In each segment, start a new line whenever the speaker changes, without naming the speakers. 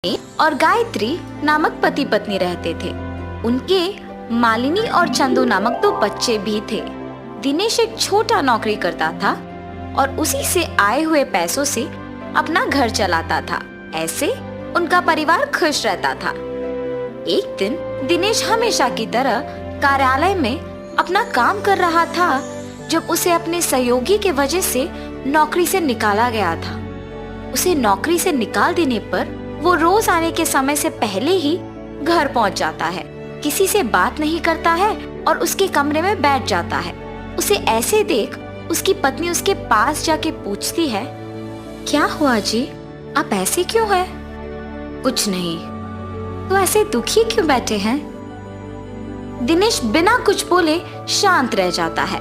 और गायत्री नामक पति पत्नी रहते थे। उनके मालिनी और चंदू नामक 2 बच्चे भी थे। दिनेश एक छोटा नौकरी करता था और उसी से आए हुए पैसों से अपना घर चलाता था। ऐसे उनका परिवार खुश रहता था। एक दिन दिनेश हमेशा की तरह कार्यालय में अपना काम कर रहा था जब उसे अपने सहयोगी के वजह से नौकरी से निकाला गया था। उसे नौकरी से निकाल देने पर वो रोज आने के समय से पहले ही घर पहुंच जाता है, किसी से बात नहीं करता है और उसके कमरे में बैठ जाता है। उसे ऐसे देख उसकी पत्नी उसके पास जाके पूछती है, क्या हुआ जी, आप ऐसे क्यों हैं? कुछ नहीं। तो ऐसे दुखी क्यों बैठे हैं? दिनेश बिना कुछ बोले शांत रह जाता है।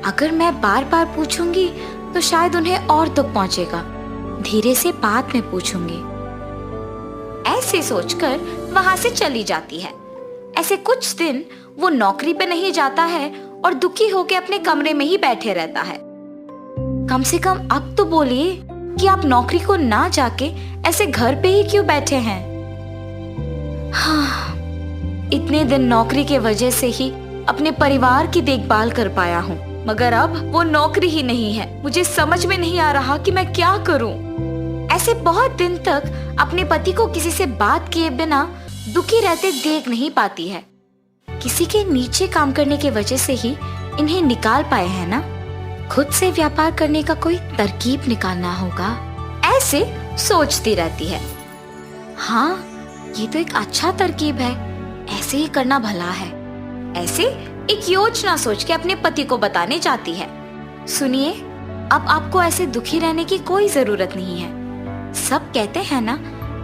अगर मैं बार बार पूछूंगी तो शायद उन्हें और दुख पहुंचेगा। धीरे से बाद में पूछूंगी। ऐसे सोचकर वहां से चली जाती है। ऐसे कुछ दिन वो नौकरी पे नहीं जाता है और दुखी होकर अपने कमरे में ही बैठे रहता है। कम से कम अब तो बोलिए कि आप नौकरी को ना जाके ऐसे घर पे ही क्यों बैठे हैं? हाँ, इतने दिन नौकरी के वजह से ही अपने परिवार की देखभाल कर पाया हूँ, मगर अब वो नौकरी ही नहीं है। मुझे समझ में नहीं आ रहा कि मैं क्या करूँ। ऐसे बहुत दिन तक अपने पति को किसी से बात किए बिना दुखी रहते देख नहीं पाती है। किसी के नीचे काम करने की वजह से ही इन्हें निकाल पाए हैं ना। खुद से व्यापार करने का कोई तरकीब निकालना होगा, ऐसे सोचती रहती है। हाँ, ये तो एक अच्छा तरकीब है, ऐसे ही करना भला है। ऐसे एक योजना सोच के अपने पति को बताने जाती है। सुनिए, अब आपको ऐसे दुखी रहने की कोई जरूरत नहीं है। सब कहते हैं ना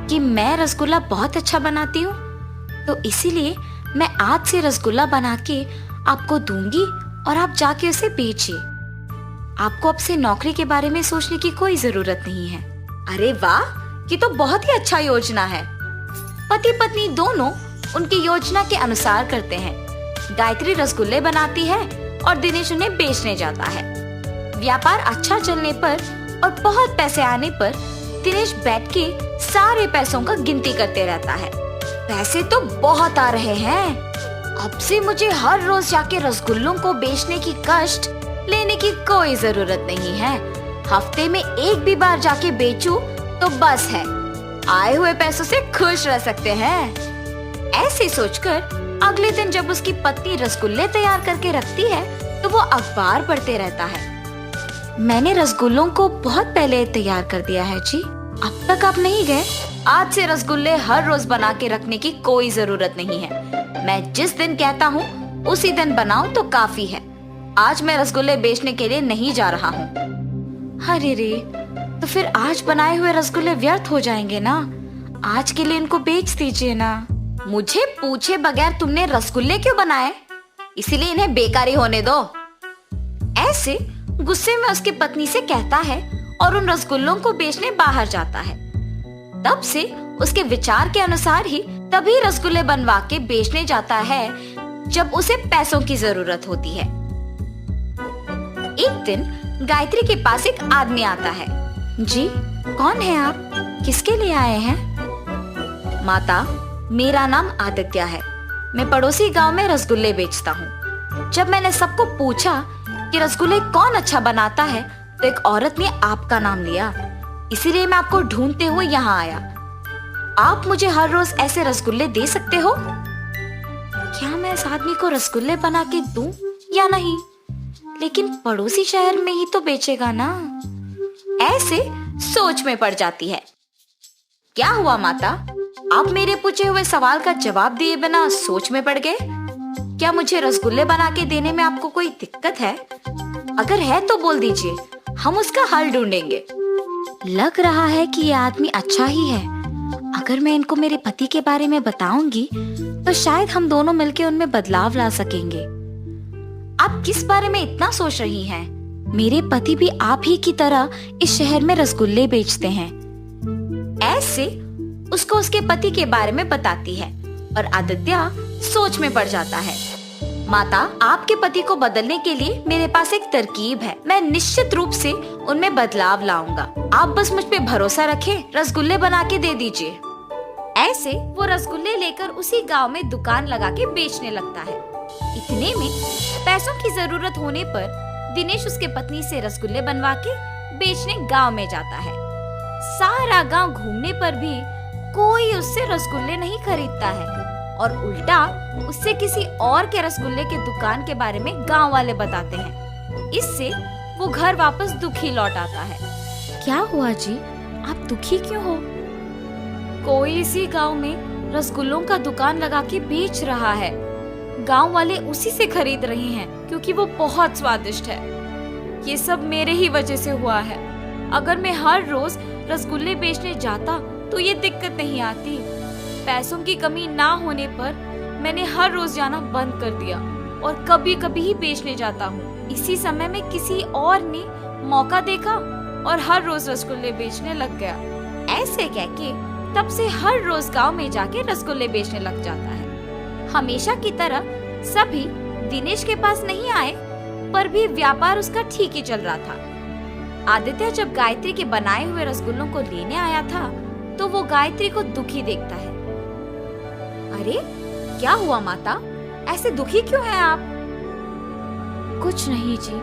कि मैं रसगुल्ला बहुत अच्छा बनाती हूँ, तो इसीलिए मैं आज से रसगुल्ला बना के आपको दूंगी और आप जाके उसे बेचिए। आपको अब से नौकरी के बारे में सोचने की कोई जरूरत नहीं है। अरे वाह, ये तो बहुत ही अच्छा योजना है। पति पत्नी दोनों उनकी योजना के अनुसार करते हैं। गायत्री रसगुल्ले बनाती है और दिनेश उन्हें बेचने जाता है। व्यापार अच्छा चलने पर और बहुत पैसे आने पर दिनेश बैठ के सारे पैसों का गिनती करते रहता है। पैसे तो बहुत आ रहे हैं, अब से मुझे हर रोज जाके रसगुल्लों को बेचने की कष्ट लेने की कोई जरूरत नहीं है। हफ्ते में एक भी बार जाके बेचूं तो बस है। आए हुए पैसों से खुश रह सकते हैं। ऐसे सोचकर अगले दिन जब उसकी पत्नी रसगुल्ले तैयार करके रखती है तो वो अखबार पढ़ते रहता है। मैंने रसगुल्लों को बहुत पहले तैयार कर दिया है जी, अब तक आप नहीं गए? आज से रसगुल्ले हर रोज बना के रखने की कोई जरूरत नहीं है। मैं जिस दिन कहता हूँ उसी दिन बनाओ तो काफी है। आज मैं रसगुल्ले बेचने के लिए नहीं जा रहा हूँ। अरे रे, तो फिर आज बनाए हुए रसगुल्ले व्यर्थ हो जाएंगे ना। आज के लिए इनको बेच दीजिए ना। मुझे पूछे बगैर तुमने रसगुल्ले क्यों बनाए? इसीलिए इन्हें बेकारी होने दो। ऐसे गुस्से में उसकी पत्नी से कहता है और उन रसगुल्लों को बेचने बाहर जाता है। तब से उसके विचार के अनुसार ही तभी रसगुल्ले बनवा के बेचने जाता है जब उसे पैसों की जरूरत होती है। एक दिन गायत्री के पास एक आदमी आता है। जी, कौन है आप? किसके लिए आए हैं? माता, मेरा नाम आदित्य है। मैं पड़ोसी गांव में रसगुल्ले बेचता हूँ। जब मैंने सबको पूछा कि रसगुल्ले कौन अच्छा बनाता है तो एक औरत ने आपका नाम लिया, इसीलिए मैं आपको ढूंढते हुए यहाँ आया। आप मुझे हर रोज ऐसे रसगुल्ले दे सकते हो? क्या मैं इस आदमी को रसगुल्ले बना के दूं या नहीं? लेकिन पड़ोसी शहर में ही तो बेचेगा ना। ऐसे सोच में पड़ जाती है। क्या हुआ माता, आप मेरे पूछे हुए सवाल का जवाब दिए बिना सोच में पड़ गए? क्या मुझे रसगुल्ले बना के देने में आपको कोई दिक्कत है? अगर है तो बोल दीजिए, हम उसका हल ढूंढेंगे। लग रहा है कि ये आदमी अच्छा ही है। अगर मैं इनको मेरे पति के बारे में बताऊंगी तो शायद हम दोनों मिलकर उनमें बदलाव ला सकेंगे। आप किस बारे में इतना सोच रही हैं? मेरे पति भी आप ही की तरह इस शहर में रसगुल्ले बेचते हैं। ऐसे उसको उसके पति के बारे में बताती है और आदित्य सोच में पड़ जाता है। माता, आपके पति को बदलने के लिए मेरे पास एक तरकीब है। मैं निश्चित रूप से उनमें बदलाव लाऊंगा। आप बस मुझ पे भरोसा रखें, रसगुल्ले बना के दे दीजिए। ऐसे वो रसगुल्ले लेकर उसी गांव में दुकान लगा के बेचने लगता है। इतने में पैसों की जरूरत होने पर दिनेश उसके पत्नी से रसगुल्ले बनवा के बेचने गांव में जाता है। सारा गांव घूमने पर भी कोई उससे रसगुल्ले नहीं खरीदता है और उल्टा उससे किसी और के रसगुल्ले के दुकान के बारे में गांव वाले बताते हैं। इससे वो घर वापस दुखी लौट आता है। क्या हुआ जी, आप दुखी क्यों हो? कोई इसी गांव में रसगुल्लों का दुकान लगा के बेच रहा है। गांव वाले उसी से खरीद रहे हैं क्योंकि वो बहुत स्वादिष्ट है। ये सब मेरे ही वजह से हुआ है। अगर मैं हर रोज रसगुल्ले बेचने जाता तो ये दिक्कत नहीं आती। पैसों की कमी ना होने पर मैंने हर रोज जाना बंद कर दिया और कभी कभी ही बेचने जाता हूँ। इसी समय में किसी और ने मौका देखा और हर रोज रसगुल्ले बेचने लग गया। ऐसे कह के तब से हर रोज गांव में जाके रसगुल्ले बेचने लग जाता है। हमेशा की तरह सभी दिनेश के पास नहीं आए, पर भी व्यापार उसका ठीक ही चल रहा था। आदित्य जब गायत्री के बनाए हुए रसगुल्लों को लेने आया था तो वो गायत्री को दुखी देखता है। अरे क्या हुआ माता, ऐसे दुखी क्यों हैं आप? कुछ नहीं जी,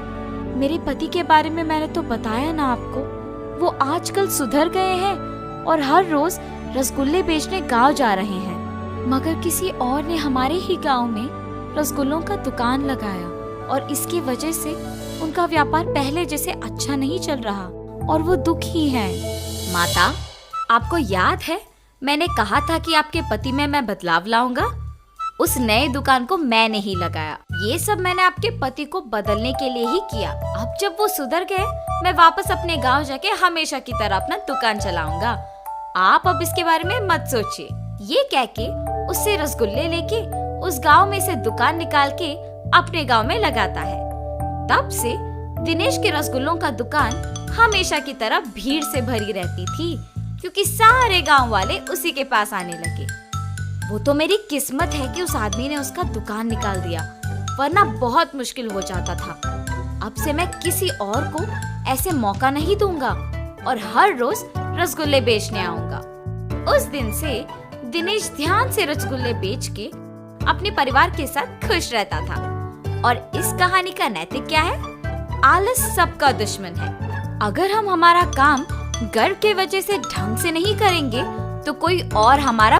मेरे पति के बारे में मैंने तो बताया ना आपको। वो आजकल सुधर गए हैं और हर रोज रसगुल्ले बेचने गांव जा रहे हैं। मगर किसी और ने हमारे ही गांव में रसगुल्लों का दुकान लगाया और इसकी वजह से उनका व्यापार पहले जैसे अच्छा नहीं चल रहा और वो दुखी हैं। माता, आपको याद है मैंने कहा था कि आपके पति में मैं बदलाव लाऊंगा? उस नए दुकान को मैंने ही लगाया। ये सब मैंने आपके पति को बदलने के लिए ही किया। अब जब वो सुधर गए, मैं वापस अपने गांव जाके हमेशा की तरह अपना दुकान चलाऊंगा। आप अब इसके बारे में मत सोचिए। ये कह के उससे रसगुल्ले लेके उस गांव में से दुकान निकाल के अपने गांव में लगाता है। तब से दिनेश के रसगुल्लों का दुकान हमेशा की तरह भीड़ से भरी रहती थी, क्योंकि सारे गांव वाले उसी के पास आने लगे। वो तो मेरी किस्मत है कि उस आदमी ने उसका दुकान निकाल दिया, वरना बहुत मुश्किल हो जाता था। अब से मैं किसी और को ऐसे मौका नहीं दूंगा और हर रोज रसगुल्ले बेचने आऊंगा। उस दिन से दिनेश ध्यान से रसगुल्ले बेच के अपने परिवार के साथ खुश रहता था। और इस कहानी का नैतिक क्या है? आलस सबका दुश्मन है। अगर हम हमारा काम गर्व के वजह से ढंग से नहीं करेंगे तो कोई और हमारा